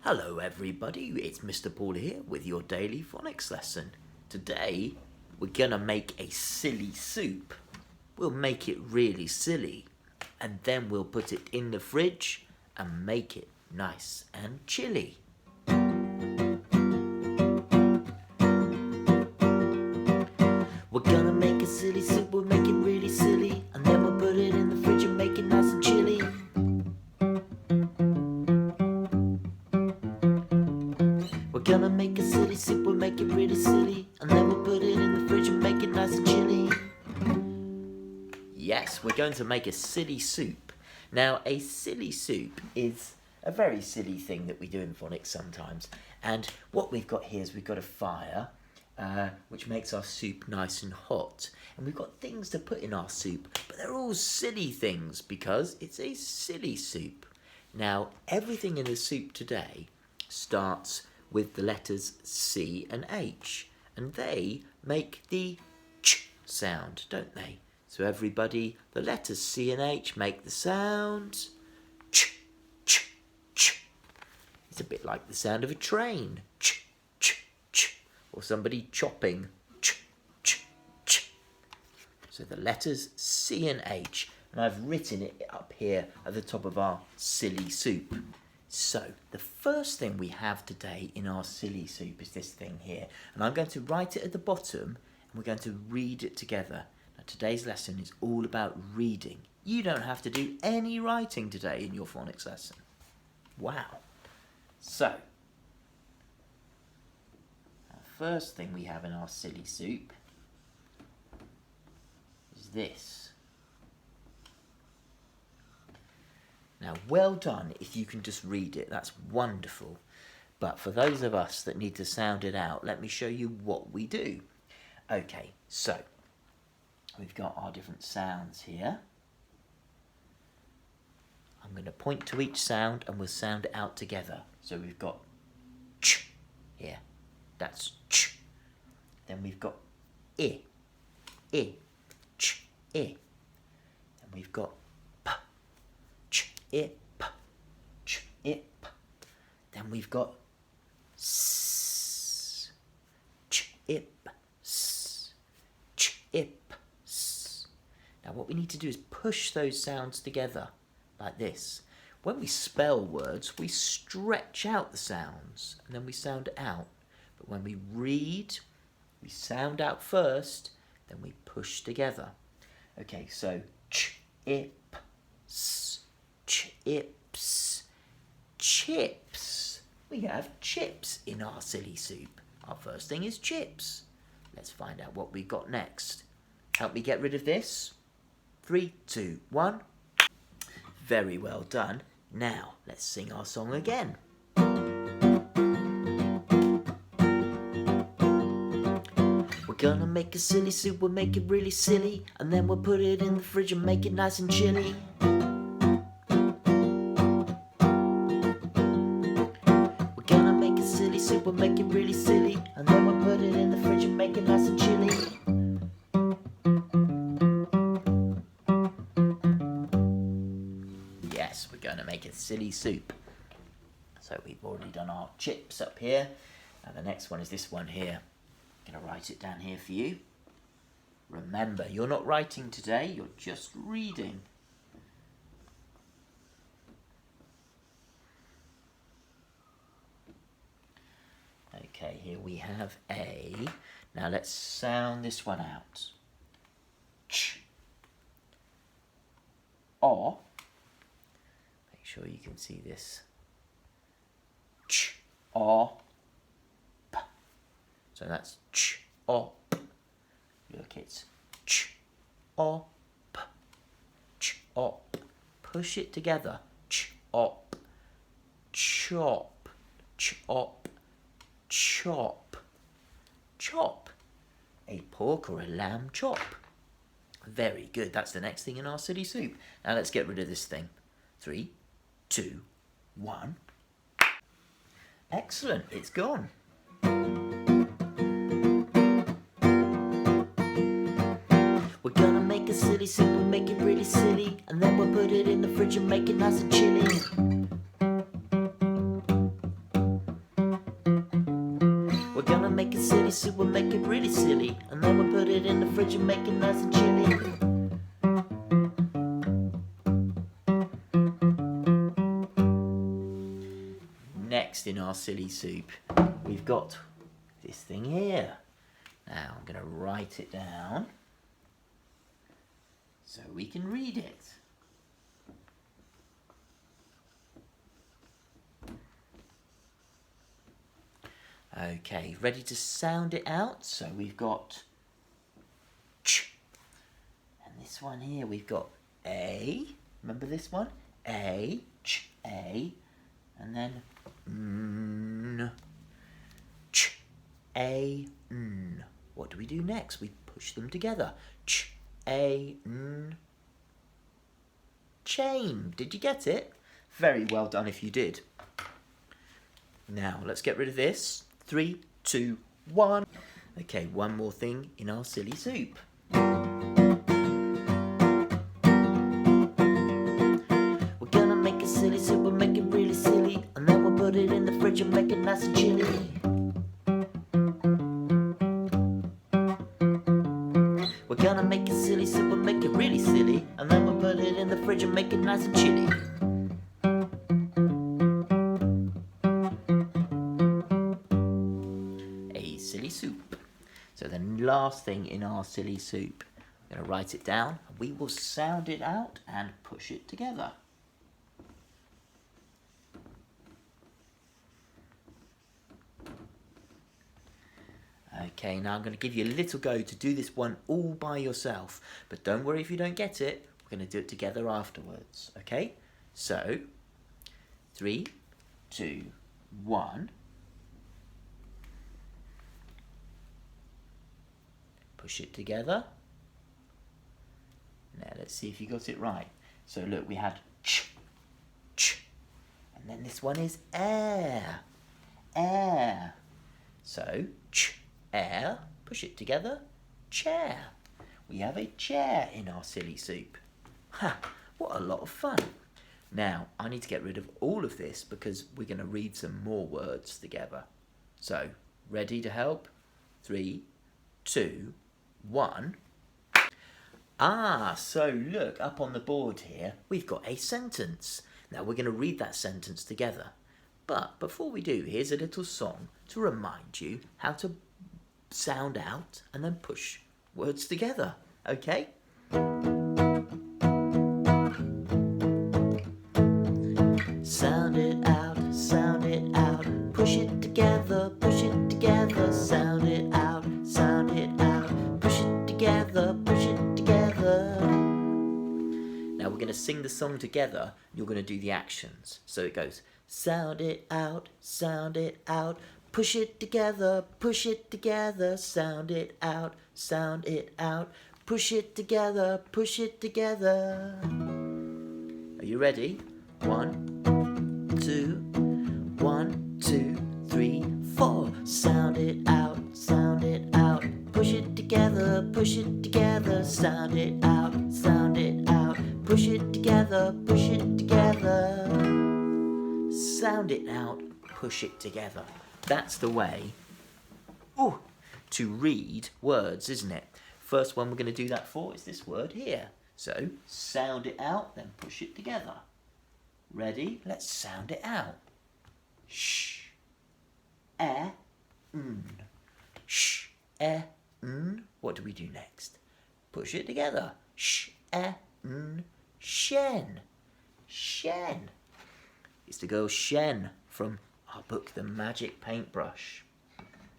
Hello everybody, it's Mr. Paul here with your daily phonics lesson. Today we're gonna make a silly soup. We'll make it really silly and then we'll put it in the fridge and make it nice and chilly. We're gonna make a silly soup, we'll make it really silly and then we'll put it in the fridge and make it nice and chilly. We're gonna make a silly soup, we'll make it really silly and then we'll put it in the fridge and make it nice and chilly. Yes, we're going to make a silly soup. Now, a silly soup is a very silly thing that we do in phonics sometimes. And what we've got here is we've got a fire, which makes our soup nice and hot. And we've got things to put in our soup, but they're all silly things because it's a silly soup. Now, everything in the soup today starts with the letters C and H, and they make the ch sound, don't they? So everybody, the letters C and H make the sound ch, ch, ch. It's a bit like the sound of a train, ch, ch, ch, or somebody chopping, ch, ch, ch. So the letters C and H, and I've written it up here at the top of our silly soup. So, the first thing we have today in our silly soup is this thing here. And I'm going to write it at the bottom, and we're going to read it together. Now, today's lesson is all about reading. You don't have to do any writing today in your phonics lesson. Wow. So, the first thing we have in our silly soup is this. Now, well done if you can just read it. That's wonderful. But for those of us that need to sound it out, let me show you what we do. Okay, so we've got our different sounds here. I'm going to point to each sound and we'll sound it out together. So we've got ch here. That's ch. Then we've got I, ch, I. Then we've got ip, ch, ip. Then we've got s, ch, ip, s, ch, ip, s. Now what we need to do is push those sounds together like this. When we spell words, we stretch out the sounds and then we sound it out. But when we read, we sound out first, then we push together. Okay, so ch, ip, s. Chips, chips. We have chips in our silly soup. Our first thing is chips. Let's find out what we've got next. Help me get rid of this. 3, 2, 1. Very well done. Now, let's sing our song again. We're gonna make a silly soup, we'll make it really silly, and then we'll put it in the fridge and make it nice and chilly. Soup, we'll make it really silly, and then we'll put it in the fridge and make it nice and chilly. Yes, we're going to make a silly soup. So we've already done our chips up here, and the next one is this one here. I'm going to write it down here for you. Remember, you're not writing today, you're just reading. Okay, here we have A. Now let's sound this one out. Ch. O. Make sure you can see this. Ch. O. P. So that's ch. O. P. Look, it's ch. O. P. Ch. O. P. Push it together. Ch. O. P. Chop. Ch. O. P. Chop, chop, a pork or a lamb chop. Very good, that's the next thing in our silly soup. Now let's get rid of this thing. 3, 2, 1. Excellent, it's gone. We're gonna make a silly soup, we'll make it really silly, and then we'll put it in the fridge and make it nice and chilly. We're gonna make a silly soup, we'll make it really silly, and then we'll put it in the fridge and make it nice and chilly. Next in our silly soup, we've got this thing here. Now I'm going to write it down so we can read it. Okay, ready to sound it out? So we've got ch, and this one here we've got a. Remember this one? A, ch, a, and then n, ch, a, n. What do we do next? We push them together. Ch, a, n. Chain. Did you get it? Very well done if you did. Now, let's get rid of this. 3, 2, 1. Okay, one more thing in our silly soup. We're gonna make a silly soup, we'll make it really silly, and then we'll put it in the fridge and make it nice and chilly. We're gonna make a silly soup, we'll make it really silly, and then we'll put it in the fridge and make it nice and chilly. A silly soup. So the last thing in our silly soup, I'm gonna write it down, and we will sound it out and push it together. Okay, now I'm going to give you a little go to do this one all by yourself. But don't worry if you don't get it. We're going to do it together afterwards. Okay? So, 3, 2, 1. Push it together. Now let's see if you got it right. So look, we had ch, ch. And then this one is air. Air. So, ch, air, push it together, chair. We have a chair in our silly soup. Ha, what a lot of fun. Now, I need to get rid of all of this because we're going to read some more words together. So, ready to help? 3, 2, 1. So look, up on the board here, we've got a sentence. Now, we're going to read that sentence together. But before we do, here's a little song to remind you how to sound out and then push words together, okay? Sound it out, push it together, sound it out, push it together, Now we're going to sing the song together, you're going to do the actions. So it goes, sound it out, push it together, sound it out, push it together, Are you ready? 1, 2, 1, 2, 3, 4. Sound it out, push it together, sound it out, push it together, Sound it out, push it together. That's the way to read words, isn't it? First one we're going to do that for is this word here. So, sound it out, then push it together. Ready? Let's sound it out. Sh, n. Sh, n. What do we do next? Push it together. Sh, n. Shen. Shen. It's the girl Shen from our book, The Magic Paintbrush.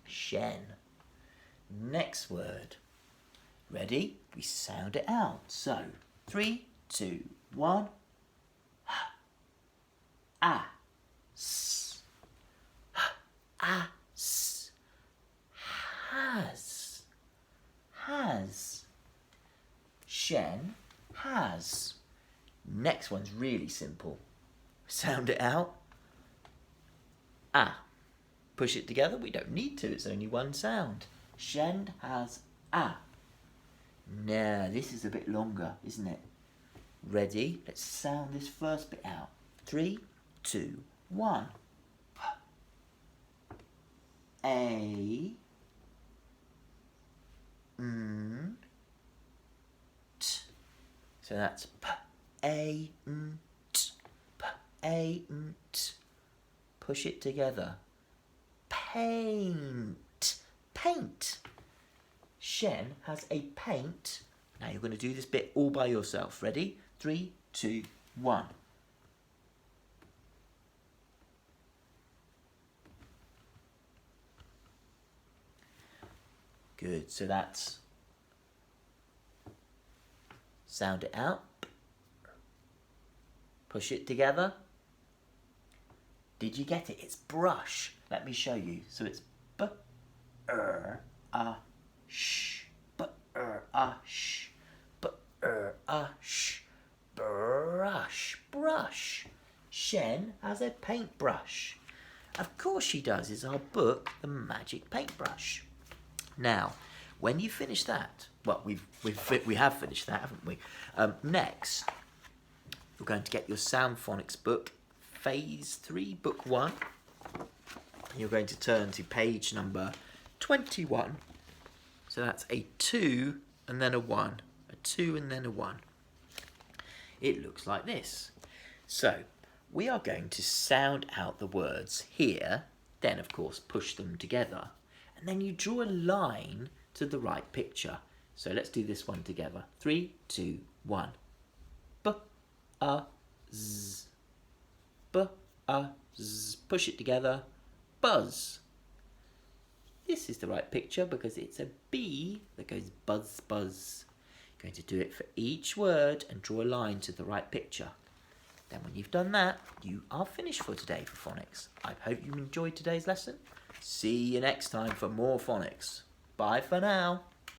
Shen. Next word. Ready? We sound it out. So, 3, 2, 1. S. S. Has. Has. Shen has. Next one's really simple. Sound it out. Push it together. We don't need to. It's only one sound. Shen has Now, this is a bit longer, isn't it? Ready? Let's sound this first bit out. 3, 2, 1. A. So that's p-a-n-t, p-a-n-t. Push it together. Paint, paint. Shen has a paint. Now you're going to do this bit all by yourself. Ready? 3, 2, 1. Good, so that's, sound it out, push it together. Did you get it? It's brush. Let me show you. So it's b-r-a-sh, b-r-a-sh, b-r-a-sh, brush, brush. Shen has a paintbrush. Of course she does. It's our book, The Magic Paintbrush. Now, when you finish that, well, we have finished that, haven't we? Next, you're going to get your Sound Phonics book, Phase 3, Book 1. You're going to turn to page number 21. So that's a 2 and then a 1. A 2 and then a 1. It looks like this. So, we are going to sound out the words here, then, of course, push them together. And then you draw a line to the right picture. So let's do this one together. 3, 2, 1. B-a-z. B-a-z. Push it together. Buzz. This is the right picture because it's a B that goes buzz, buzz. You're going to do it for each word and draw a line to the right picture. Then when you've done that, you are finished for today for phonics. I hope you enjoyed today's lesson. See you next time for more phonics. Bye for now.